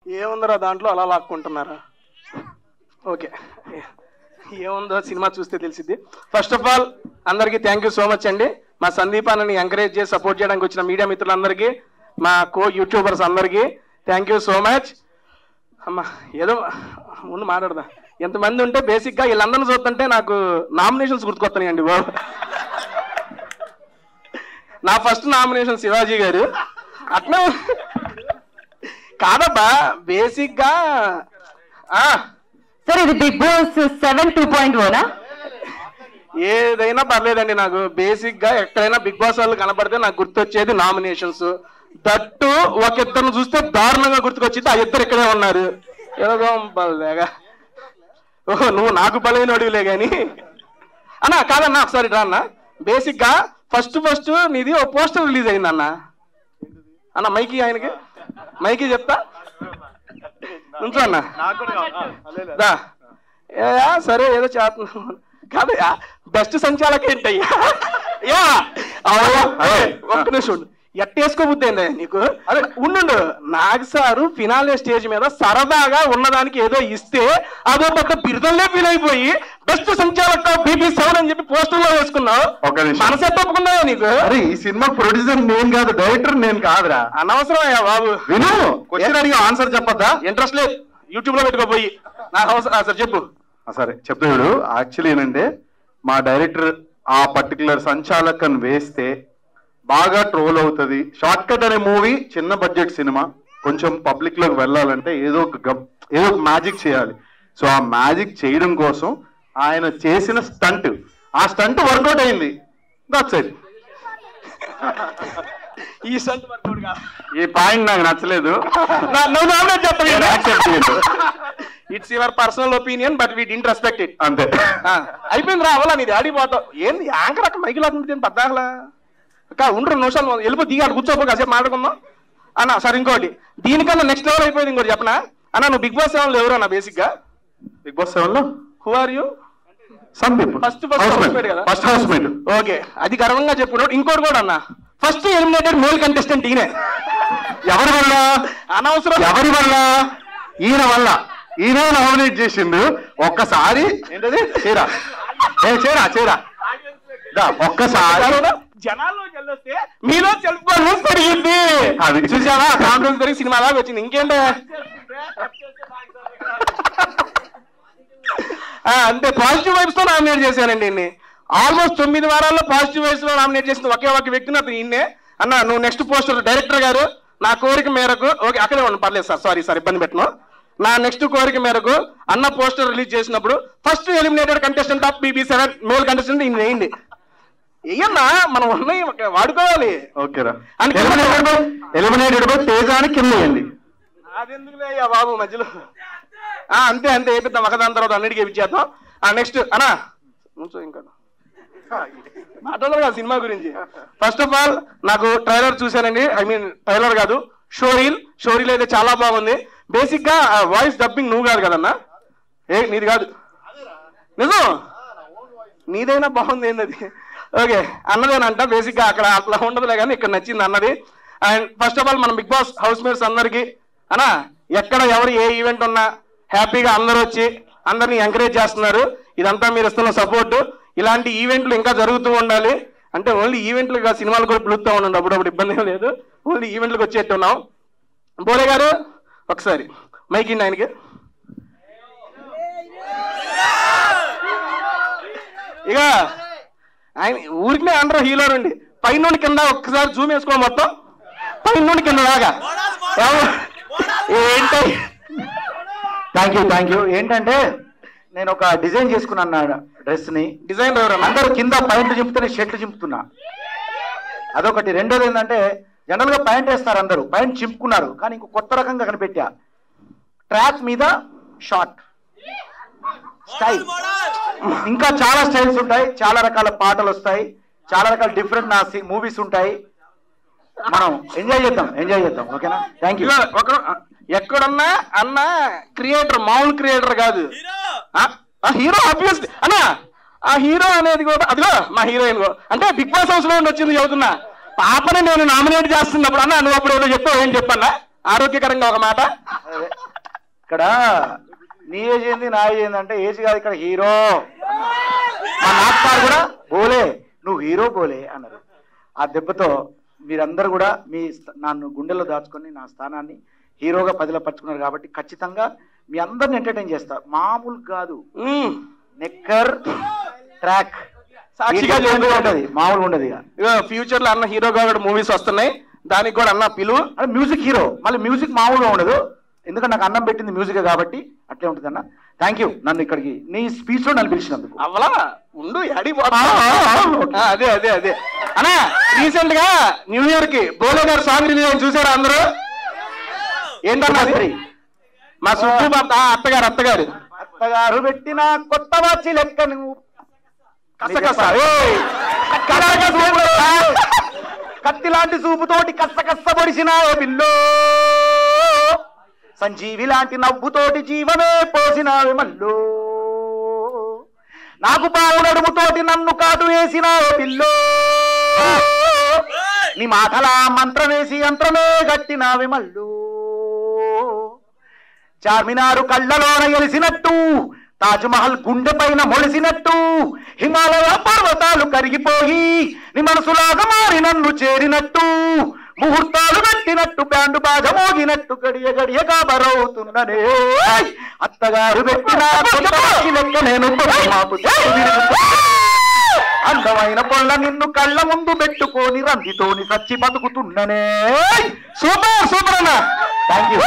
ఏముందరా దాంట్లో అలా లాక్కుంటున్నారా? ఓకే, ఏముందో సినిమా చూస్తే తెలిసిద్ది. ఫస్ట్ ఆఫ్ ఆల్ అందరికీ థ్యాంక్ యూ సో మచ్ అండి. మా సందీప్ అన్నని ఎంకరేజ్ చేసి సపోర్ట్ చేయడానికి వచ్చిన మీడియా మిత్రులందరికీ, మా యూట్యూబర్స్ అందరికీ థ్యాంక్ యూ సో మచ్. అమ్మా ఏదో ముందు మాట్లాడదా, ఎంతమంది ఉంటే బేసిక్గా వీళ్ళందరినీ చూస్తుంటే నాకు నామినేషన్స్ గుర్తుకొస్తున్నాయండి బాబు. నా ఫస్ట్ నామినేషన్ శివాజీ గారు. అట్లా కాదబ్బా, బేసిక్గా సార్ ఇది బిగ్ బాస్ 7 2.0 ఏదైనా పర్లేదండి. నాకు బేసిక్గా ఎక్కడైనా బిగ్ బాస్ వాళ్ళు కనపడితే నాకు గుర్తొచ్చేది నామినేషన్స్. దట్టు ఒక ఇద్దరు చూస్తే దారుణంగా గుర్తుకొచ్చింది. ఆ ఇద్దరు ఇక్కడే ఉన్నారు. ఏదో బలేగా, ఓహో నువ్వు నాకు బలైనడివిలే కానీ అన్నా. కాదన్నా ఒకసారి రా అన్న. బేసిక్గా ఫస్ట్ నీది ఓ పోస్టర్ రిలీజ్ అయింది అన్న. మైకి ఆయనకి మైకి చెప్తా నుంచో అన్న. సరే ఏదో చేస్తున్నాను కాదు. బెస్ట్ సంచాలక ఏంటయ్యా? ఒక్క నిమిషం ఎట్టేసుకోబుద్ది ఏందా నీకు? అదే ఉండు. నాగ్ సారు ఫినాలే స్టేజ్ మీద సరదాగా ఉన్నదానికి ఏదో ఇస్తే అదో పెద్ద బిరుదల్లే ఫీల్ అయిపోయి బెస్ట్ సంచాలక BB7 అని చెప్పి పోస్టర్ లో వేసుకున్నావు. మనసే తప్పుకున్నావా నీకు? అరే ఈ సినిమా ప్రొడ్యూసర్ నేను కాదు, డైరెక్టర్ నేను కాదురా. అనవసరమయ్యా బాబు. విను, క్వశ్చన్ అడిగి ఆన్సర్ చెప్పద్దా? ఇంట్రెస్ట్ లేదు, యూట్యూబ్ లో పెట్టుకోపోయి. నాకు అవసరం సార్ చెప్పు. సరే చెప్తాడు. యాక్చువల్లీ ఏంటంటే మా డైరెక్టర్ ఆ పర్టికులర్ సంచాలకన్ వేస్తే బాగా ట్రోల్ అవుతుంది. షార్ట్ కట్ అనే మూవీ చిన్న బడ్జెట్ సినిమా, కొంచెం పబ్లిక్ లోకి వెళ్ళాలంటే ఏదో ఒక మ్యాజిక్ చేయాలి. సో ఆ మ్యాజిక్ చేయడం కోసం ఆయన చేసిన స్టంట్, ఆ స్టంట్ వర్కౌట్ అయింది. That's it. ఈ స్టంట్ వర్కౌట్ కాదు. ఈ పాయింట్ నాకు నచ్చలేదు. It's your personal opinion but we didn't respect it. అంతే, అయిపోయింది రా. అవలా నీది ఆడిపోతావు. ఏంది యాంకర్ అక్కడ మైకిల్ అవుతుంది పద్దాకలా ఉండు. 2 నిమిషాలు వెళ్ళిపో, దిగాలి, కూర్చోపో, కాసేపు మాట్లాడుకుందాం అన్న. సరే ఇంకోటి దీనికన్నా నెక్స్ట్ లెవెల్ అయిపోయింది. ఇంకోటి చెప్పనా అన్న, నువ్వు బిగ్ బాస్ 7 లో ఎవరు అన్న? బేసిక్ గా బిగ్ బాస్ 7 లో who are you? Sandeep. First housemate. Okay, అది గర్వంగా చెప్పుకున్నాడు. ఇంకోటి కూడా అన్న, ఫస్ట్ ఎలిమినేటెడ్ మేల్ కంటెస్టెంట్ ఈయనే. ఎవరి వల్ల? అనవసరం. ఎవరి వల్ల? ఈయన వల్ల. ఈయన నామినేట్ చేసిండు. ఒక్కసారి ఏంటది చేరా చేరా ఒక్కసారి జనాల్లోకి వెళ్ళొస్తే మీలో సెల్ఫ్ కాన్ఫిడెన్స్ పెరిగింది. అది చూసావా? కాన్ఫిడెన్స్ పెరిగి సినిమా లాగా వచ్చింది. ఇంకేంటే అంతే. పాజిటివ్ వైబ్స్ తో నామినేట్ చేశానండి ఇన్ని. ఆల్మోస్ట్ 9 వారాల్లో పాజిటివ్ వైబ్స్ లో నామినేట్ చేసిన ఒకే ఒక వ్యక్తిని అతను ఈయన్నే. అన్న నువ్వు నెక్స్ట్ పోస్టర్ డైరెక్టర్ గారు నా కోరిక మేరకు, ఓకే అక్కడే ఉండి పర్లేదు సార్, సారీ ఇబ్బంది పెట్టను. నా నెక్స్ట్ కోరిక మేరకు అన్న పోస్టర్ రిలీజ్ చేసినప్పుడు first eliminated contestant of BB7 male contestant ఈయన వేయండి. ఏయన్నా మనం ఉన్నాయి వాడుకోవాలి. ఓకేరా. ఎలిమినేటెడ్ తేజాని కింద వేయండి. అదెందుకులే అయ్యా బాబు మధ్యలో. అంతే వేపిద్దాం. ఒకదాని తర్వాత అన్నిటికీ వేపించేద్దాం. నెక్స్ట్ అన్నా ఇంకా మాట్లాడరు కదా సినిమా గురించి. ఫస్ట్ ఆఫ్ ఆల్ నాకు ట్రైలర్ చూశానండి. ఐ మీన్ ట్రైలర్ కాదు, షోరీల్ అయితే చాలా బాగుంది. బేసిక్ గా వాయిస్ డబ్బింగ్ నువ్వు కాదు కదన్నా, నీది కాదు నిజం, నీదైనా బాగుంది ఏంది. ఓకే అన్నదేనంట. బేసిక్ గా అక్కడ అట్లా ఉండదులే కానీ ఇక్కడ నచ్చింది అన్నది. అండ్ ఫస్ట్ ఆఫ్ ఆల్ మనం బిగ్ బాస్ హౌస్ మేట్స్ అందరికి అన్నా, ఎక్కడ ఎవరు ఏ ఈవెంట్ ఉన్నా హ్యాపీగా అందరూ వచ్చి అందరినీ ఎంకరేజ్ చేస్తున్నారు. ఇదంతా మీరు ఇస్తున్న సపోర్టు. ఇలాంటి ఈవెంట్లు ఇంకా జరుగుతూ ఉండాలి. అంటే ఓన్లీ ఈవెంట్లుగా సినిమాలు కూడా పిలుస్తూ ఉండండి. అప్పుడప్పుడు ఇబ్బంది ఏం లేదు, ఓన్లీ ఈవెంట్లకు వచ్చేట్టున్నాం. బోరే గారు ఒకసారి మైక్ ఇండి ఆయనకి. ఇక ఆయన ఊరికినే అందరూ హీరో అండి. పైన కింద ఒక్కసారి జూమ్ వేసుకో, మొత్తం పైన కింద దాకా. ఏంటి? Thank you. ఏంటంటే నేను ఒక డిజైన్ చేసుకున్నాను డ్రెస్ ని. డిజైన్ అందరూ కింద ప్యాంట్లు చింపుతూనే షర్ట్లు చింపుతున్నా, అదొకటి. రెండోది ఏంటంటే జనరల్ గా ప్యాంట్ వేస్తారు అందరూ, ప్యాంట్ చింపుకున్నారు. కానీ ఇంకో కొత్త రకంగా కనిపెట్టా, ట్రాక్ మీద షార్ట్ స్టైల్. ఇంకా చాలా స్టైల్స్ ఉంటాయి, చాలా రకాల పాటలు వస్తాయి, చాలా రకాల డిఫరెంట్ నా మూవీస్ ఉంటాయి. మనం ఎంజాయ్ చేద్దాం. ఓకేనా? Thank you. ఎక్కడున్నా అన్న క్రియేటర్, మామూలు క్రియేటర్ కాదు, హీరో. ఆబ్వియస్లీ అన్నా ఆ హీరో అనేది కూడా అదిగో మా హీరోయిన్. అంటే బిగ్ బాస్ హౌస్ లో వచ్చింది చదువుతున్నా. పాపని నేను నామినేట్ చేస్తున్నప్పుడు అన్న నువ్వు అప్పుడు ఏదో చెప్పావు, ఏం చెప్పన్నా ఆరోగ్యకరంగా ఒక మాట. ఇక్కడ నీ ఏజ్ ఏంది నా ఏజ్ ఏంది అంటే ఏజ్ కాదు, ఇక్కడ హీరో. మా నాన్నగారు కూడా బోలే నువ్వు హీరో బోలే అన్నారు. ఆ దెబ్బతో మీరందరూ కూడా నన్ను గుండెల్లో దాచుకొని నా స్థానాన్ని హీరోగా పదిలపరుచుకున్నారు. కాబట్టి ఖచ్చితంగా మీ అందరిని ఎంటర్టైన్ చేస్తా. మామూలు కాదు, నెక్కర్ ట్రాక్ సాక్షిగా ఉంటది, మామూలు ఉండదు. ఇక ఫ్యూచర్ లో అన్న హీరోగా కూడా మూవీస్ వస్తున్నాయి, దానికి కూడా అన్న పిలువు. అంటే మ్యూజిక్ హీరో, మళ్ళీ మ్యూజిక్ మామూలుగా ఉండదు. ఎందుకంటే నాకు అన్నం పెట్టింది మ్యూజిక్ కాబట్టి అట్లే ఉంటుంది అన్న. థ్యాంక్ యూ నన్ను ఇక్కడికి నీ స్పీచ్ లో నన్ను పిలిచినందుకు. అవలా ఉండు అదే అదే అదే అన్నా. రీసెంట్ గా న్యూ ఇయర్ కి బోలే గారు సాంగ్ రిలీజ్ చూసారా అందరూ? ఏంటన్నా మా సుబ్బు అత్తగారు అత్తగారు పెట్టిన కొత్త వాచి లెక్క నువ్వు కత్తి లాంటి చూపుతోటి కస్స పొడిసిన పిల్లో, సంజీవి లాంటి నవ్వుతోటి జీవమే పోసినావే మల్లో, నాకు పావు నడుముతోటి నన్ను కాటు వేసినావే పిల్లో, నీ మాటలా మంత్రం వేసి యంత్రమే గట్టినావే మల్లో, చార్మినారు కళ్ళలోన గెలిసినట్టు, తాజ్మహల్ గుండె పైన మొలిసినట్టు, హిమాలయ పర్వతాలు కరిగిపోయి నీ మనసులాగా మారి నన్ను చేరినట్టు, ముహూర్తాలు పెట్టినట్టు బ్యాండు బాజ మోగినట్టు గడియ గడియ కాబరవుతున్ననే, అత్తగారు పెట్టిన లెక్క నేను అందమైన పొల్ల నిన్ను కళ్ళ ముందు పెట్టుకొని రందితోని సచ్చి బతుకుతున్ననే. సూపర్ సూపర్ అన్న, థ్యాంక్ యూ.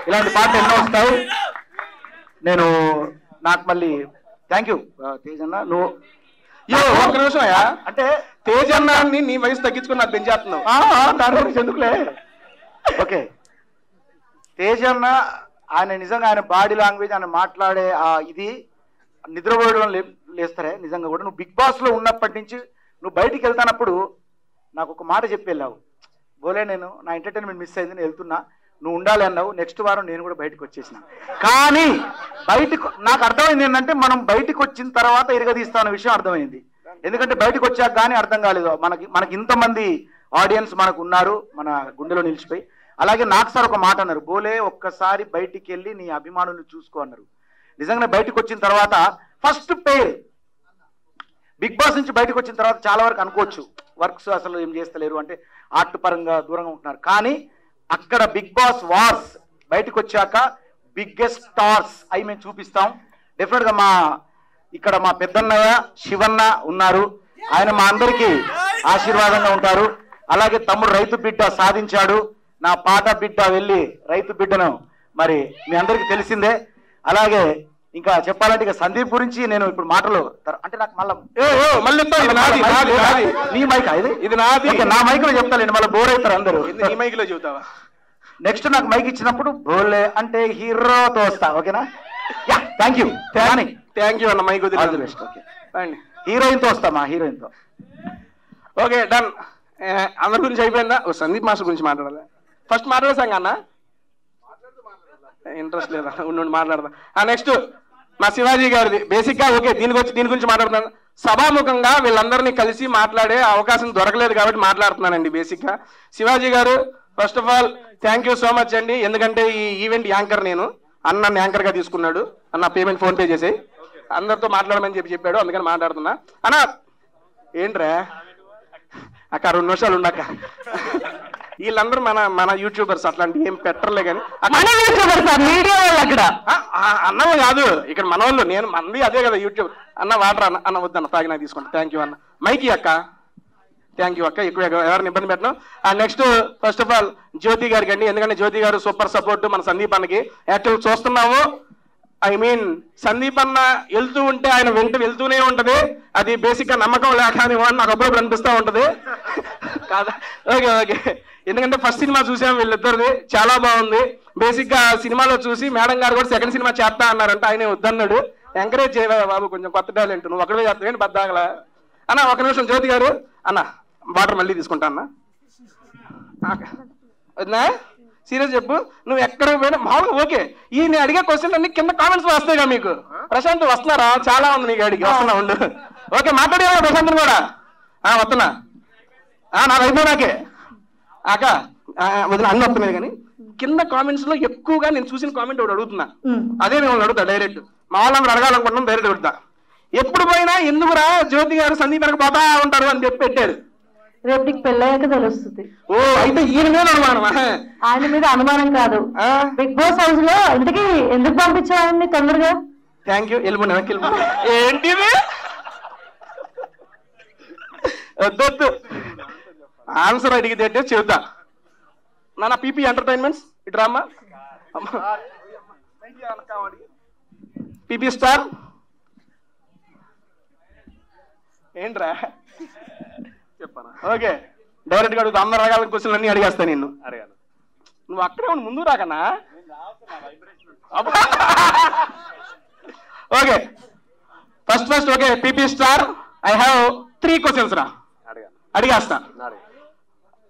ఇలాంటి పాటలు ఎన్నో వస్తాయి. నేను నాకు మళ్ళీ థ్యాంక్ యూ తేజ్ అన్న. నువ్వు ఒక నిమిషం అంటే తేజ్ అన్నాన్ని నీ వయసు తగ్గించుకుని నాకు పెంచేస్తున్నావు, దాని గురించి ఎందుకులే. ఓకే, తేజ్ అన్న ఆయన నిజంగా ఆయన బాడీ లాంగ్వేజ్, ఆయన మాట్లాడే ఇది నిద్రపోయడం లేస్తారే నిజంగా కూడా. నువ్వు బిగ్ బాస్ లో ఉన్నప్పటి నుంచి నువ్వు బయటికి వెళ్తానప్పుడు నాకు ఒక మాట చెప్పి వెళ్ళావు, బోలే నేను నా ఎంటర్టైన్మెంట్ మిస్ అయింది, నేను వెళ్తున్నా, నువ్వు ఉండాలి అన్నావు. నెక్స్ట్ వారం నేను కూడా బయటకు వచ్చేసిన. కానీ బయటకు నాకు అర్థమైంది ఏంటంటే మనం బయటకు వచ్చిన తర్వాత ఇరగదీస్తామన్న విషయం అర్థమైంది. ఎందుకంటే బయటకు వచ్చాక కానీ అర్థం కాలేదు మనకి ఇంతమంది ఆడియన్స్ మనకు ఉన్నారు మన గుండెలో నిలిచిపోయి. అలాగే నాకు సార్ ఒక మాట అన్నారు, బోలే ఒక్కసారి బయటికి వెళ్ళి నీ అభిమానులు చూసుకో అన్నారు. నిజంగానే బయటకు వచ్చిన తర్వాత ఫస్ట్ పేర్ బిగ్ బాస్ నుంచి బయటకు వచ్చిన తర్వాత చాలా వరకు అనుకోవచ్చు వర్క్స్ అసలు ఏం చేస్తలేరు అంటే ఆర్ట్ పరంగా దూరంగా ఉంటున్నారు. కానీ అక్కడ బిగ్ బాస్ వార్స్ బయటకు వచ్చాక బిగ్గెస్ట్ స్టార్స్ అవి మేము చూపిస్తాం. డెఫినెట్ గా ఇక్కడ మా పెద్దన్నయ్య శివన్న ఉన్నారు, ఆయన మా అందరికీ ఆశీర్వాదంగా ఉంటారు. అలాగే తమ్ముడు రైతు బిడ్డ సాధించాడు, నా పాట బిడ్డ వెళ్ళి రైతు బిడ్డను మరి మీ అందరికీ తెలిసిందే. అలాగే ఇంకా చెప్పాలంటే ఇక సందీప్ గురించి నేను ఇప్పుడు మాటలు అంటే నాకు మళ్ళీ నీ మైక్ ఇది నాది, నా మైక్ లో చెప్తానండి, మళ్ళీ బోర్ అవుతారు అందరూ. నీ మైక్ లో చెబుతావా? నెక్స్ట్ నాకు మైక్ ఇచ్చినప్పుడు బోలే అంటే హీరోతో వస్తా. ఓకేనా? యా థ్యాంక్ యూ అన్న మైక్ బెస్ట్. ఓకే హీరోయిన్ తో వస్తామా? హీరోయిన్ తో ఓకే డన్. అందరి గురించి అయిపోయిందా? సందీప్ మాస్టర్ గురించి మాట్లాడాలి. ఫస్ట్ మాట్లాడేసాం అన్న, ఇంట్రెస్ట్ లేదా? ఉండి మాట్లాడదాం. నెక్స్ట్ మా శివాజీ గారిది బేసిక్ గా ఓకే దీని గురించి మాట్లాడుతున్నాను. సభాముఖంగా వీళ్ళందరినీ కలిసి మాట్లాడే అవకాశం దొరకలేదు కాబట్టి మాట్లాడుతున్నానండి. బేసిక్ గా శివాజీ గారు first of all thank you so much అండి. ఎందుకంటే ఈ ఈవెంట్ యాంకర్ నేను, అన్న యాంకర్ గా తీసుకున్నాడు, అన్న పేమెంట్ ఫోన్ పే చేసి అందరితో మాట్లాడమని చెప్పాడు, అందుకని మాట్లాడుతున్నా. అన్న ఏంట్రా అక్క 2 నిమిషాలు ఉండక్క, వీళ్ళందరూ మన యూట్యూబర్స్ అట్లాంటివి ఏం పెట్టర్లే కానీ అన్నవి కాదు ఇక్కడ మన వాళ్ళు. నేను మంది అదే కదా యూట్యూబ్. అన్న వాటర్ అన్న వద్దన్న తాగినా తీసుకుంటా. థ్యాంక్ యూ అన్న. మైకి అక్క థ్యాంక్ యూ అక్క, ఎక్కువ ఎవరిని ఇబ్బంది పెట్టను. ఫస్ట్ ఆఫ్ ఆల్ జ్యోతి గారికి అండి, ఎందుకంటే జ్యోతి గారు సూపర్ సపోర్ట్ మన సందీప్ అన్నకి. యాక్చువల్ చూస్తున్నాము, ఐ మీన్ సందీప్ అన్న వెళ్తూ ఉంటే ఆయన వెళ్తూనే ఉంటది. అది బేసిక్ గా నమ్మకం లేక నాకు అప్పుడు అనిపిస్తూ ఉంటది కాదా? ఓకే ఓకే, ఎందుకంటే ఫస్ట్ సినిమా చూసాం వీళ్ళిద్దరిది, చాలా బాగుంది. బేసిక్ గా సినిమాలో చూసి మేడం గారు కూడా సెకండ్ సినిమా చేస్తా అన్నారంట, ఆయన వద్దన్నాడు. ఎంకరేజ్ చేయలేదు బాబు, కొంచెం కొత్త టాలెంట్, నువ్వు ఒకటే చేస్తావేంటి బద్దాగలా అన్న. ఒక నిమిషం జ్యోతి గారు అన్న వాటర్ మళ్ళీ తీసుకుంటా అన్న. వద్దా సీరియస్ చెప్పు, నువ్వు ఎక్కడికి పోయినా మామూలుగా ఓకే. ఈ నేను అడిగే క్వశ్చన్ అన్ని కింద కామెంట్స్ వస్తాయిగా మీకు. ప్రశాంత్ వస్తున్నారా? చాలా ఉంది నీకు అడిగి, వస్తున్నా ఉండు. ఓకే మాట్లాడే ప్రశాంత్ కూడా వస్తున్నా, నాకు అయిపోయినాకే అక్క వదిన అన్ని వస్తున్నాయి కానీ కింద కామెంట్స్ లో ఎక్కువగా నేను చూసిన కామెంట్ ఒకటి అడుగుతున్నా, అదే మిమ్మల్ని అడుగుతా డైరెక్ట్. మా వాళ్ళందరూ అడగాలనుకుంటున్నాం, డైరెక్ట్ అడుగుతా. ఎప్పుడు పోయినా ఎందుకురా జ్యోతి గారు సందీప్ గారికి పోతా ఉంటారు అని చెప్పి పెట్టారు. రేపు నీకు పెళ్ళయ్యాక తెలుస్తుంది. ఓ అయితే ఈయన మీద అనుమానం? ఆయన మీద అనుమానం కాదు, బిగ్ బాస్ హౌస్ లో ఇంతకీ ఎందుకు పంపించాలని తొందరగా. థ్యాంక్ యూ, వెళ్ళిపోయినా ఏంటిది వద్దొద్దు, ఆన్సర్ అడిగితే చెబుతా. నాన్న పీపీ ఎంటర్టైన్మెంట్స్ ఇటు రామ్మా. పీపీ స్టార్ ఏంట్రా చెప్పానా? ఓకే, డైరెక్ట్ గా అడుగుతా. అందరు రకాల క్వశ్చన్లు అన్ని అడిగేస్తా నిన్ను. నువ్వు అక్కడే ఉండి ముందు రాకన్నా. Okay first okay PP star, I have 3 questions రా, అడిగేస్తా.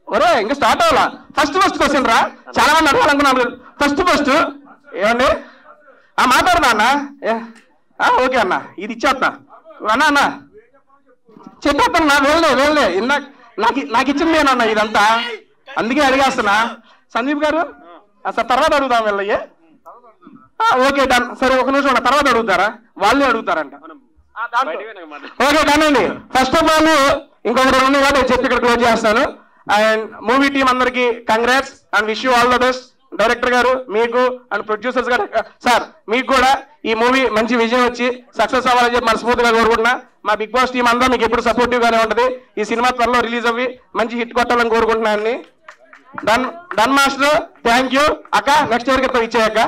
ఒరే ఇంకా స్టార్ట్ అవ్వాలా? ఫస్ట్ క్వశ్చన్ రా, చాలా మంది అడగాలనుకున్నాను. ఫస్ట్ ఏమండి మాట్లాడదా అన్న? ఓకే అన్న, ఇది ఇచ్చేస్తా అన్న చెప్పేస్తాను. వెళ్ళే నాకు ఇచ్చిందేనన్న ఇదంతా, అందుకే అడిగేస్తున్నా. సందీప్ గారు సార్ తర్వాత అడుగుదాం వెళ్ళయ్యే. Okay done. సరే ఒక నిమిషం తర్వాత అడుగుతారా? వాళ్ళే అడుగుతారంట. ఓకే డన్ అండి. ఫస్ట్ ఆఫ్ ఆల్ ఇంకొక 2 ఉన్నాయి కాబట్టి చెప్పి ఇక్కడ క్లోజ్ చేస్తాను. అండ్ మూవీ టీం అందరికి congrats and wish you all the best. Director గారు మీకు అండ్ ప్రొడ్యూసర్స్ గారు సార్ మీకు కూడా ఈ మూవీ మంచి విజయం వచ్చి సక్సెస్ అవ్వాలని చెప్పి మనస్ఫూర్తిగా కోరుకుంటున్నా. మా బిగ్ బాస్ టీం అంతా మీకు ఎప్పుడు సపోర్టివ్ గానే ఉంటది. ఈ సినిమా త్వరలో రిలీజ్ అవ్వి మంచి హిట్ కొట్టాలని కోరుకుంటున్నాను. Done master, thank you. అక్క నెక్స్ట్ ఎవరికి ఇచ్చేయక్క.